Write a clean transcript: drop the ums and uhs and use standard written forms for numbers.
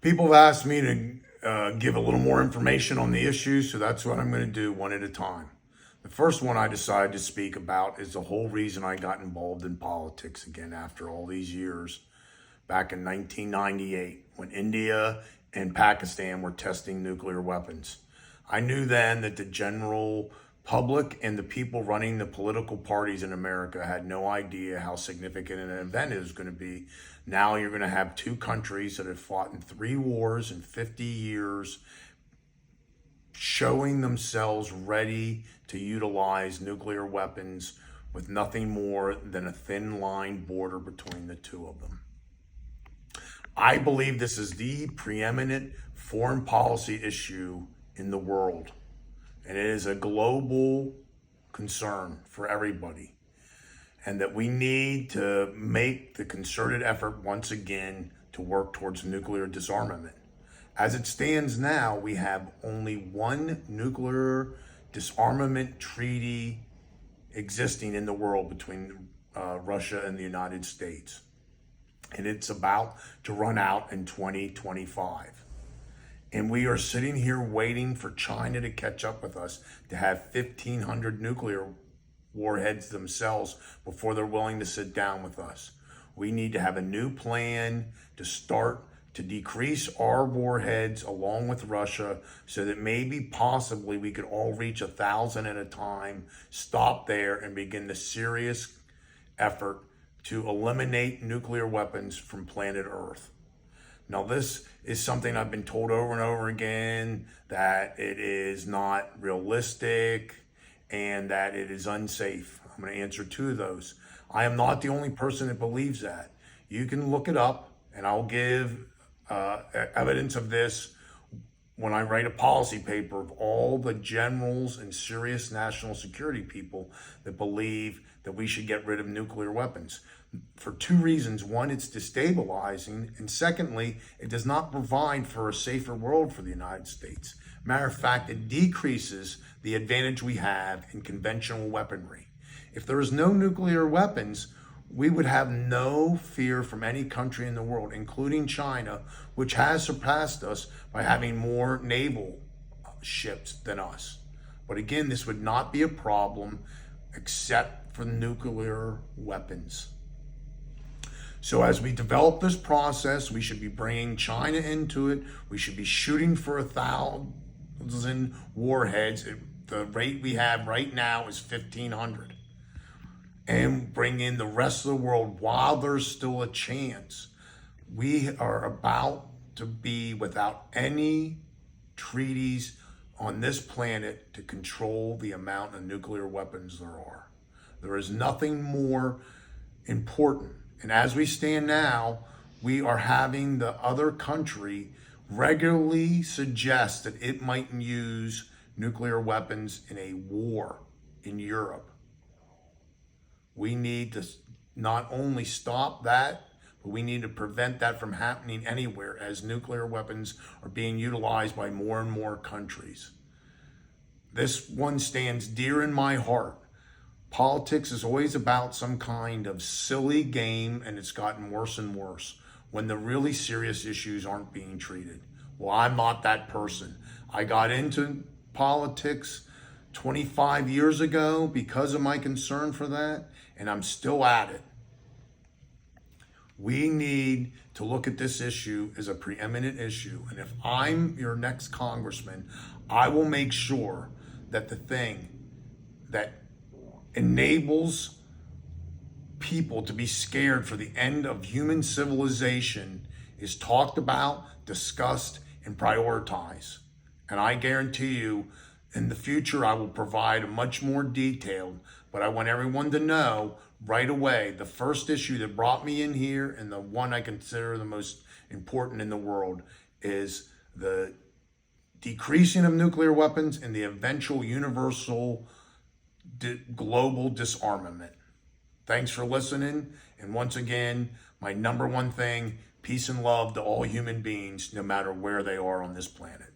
People have asked me to give a little more information on the issue, so that's what I'm going to do one at a time. The first one I decided to speak about is the whole reason I got involved in politics again after all these years, back in 1998, when India and Pakistan were testing nuclear weapons. I knew then that the general public and the people running the political parties in America had no idea how significant an event it was going to be. Now you're going to have two countries that have fought in 3 wars in 50 years, showing themselves ready to utilize nuclear weapons with nothing more than a thin line border between the two of them. I believe this is the preeminent foreign policy issue in the world. And it is a global concern for everybody. And that we need to make the concerted effort once again to work towards nuclear disarmament. As it stands now, we have only one nuclear disarmament treaty existing in the world between Russia and the United States. And it's about to run out in 2025. And we are sitting here waiting for China to catch up with us to have 1,500 nuclear warheads themselves before they're willing to sit down with us. We need to have a new plan to start to decrease our warheads along with Russia so that maybe possibly we could all reach 1,000 at a time, stop there, and begin the serious effort to eliminate nuclear weapons from planet Earth. Now, this is something I've been told over and over again, that it is not realistic and that it is unsafe. I'm going to answer 2 of those. I am not the only person that believes that. You can look it up, and I'll give evidence of this when I write a policy paper of all the generals and serious national security people that believe that we should get rid of nuclear weapons. For 2 reasons. One, it's destabilizing. And secondly, it does not provide for a safer world for the United States. Matter of fact, it decreases the advantage we have in conventional weaponry. If there is no nuclear weapons, we would have no fear from any country in the world, including China, which has surpassed us by having more naval ships than us. But again, this would not be a problem except for nuclear weapons. So as we develop this process, we should be bringing China into it. We should be shooting for 1,000 warheads. The rate we have right now is 1,500. And bring in the rest of the world while there's still a chance. We are about to be without any treaties on this planet to control the amount of nuclear weapons there are. There is nothing more important. And as we stand now, we are having the other country regularly suggest that it might use nuclear weapons in a war in Europe. We need to not only stop that, but we need to prevent that from happening anywhere, as nuclear weapons are being utilized by more and more countries. This one stands dear in my heart. Politics is always about some kind of silly game, and it's gotten worse and worse when the really serious issues aren't being treated. Well, I'm not that person. I got into politics 25 years ago because of my concern for that, and I'm still at it. We need to look at this issue as a preeminent issue. And if I'm your next congressman, I will make sure that the thing that enables people to be scared for the end of human civilization is talked about, discussed, and prioritized. And I guarantee you, in the future, I will provide a much more detailed, but I want everyone to know right away, the first issue that brought me in here and the one I consider the most important in the world is the decreasing of nuclear weapons and the eventual universal global disarmament. Thanks for listening. And once again, my number one thing, peace and love to all human beings, no matter where they are on this planet.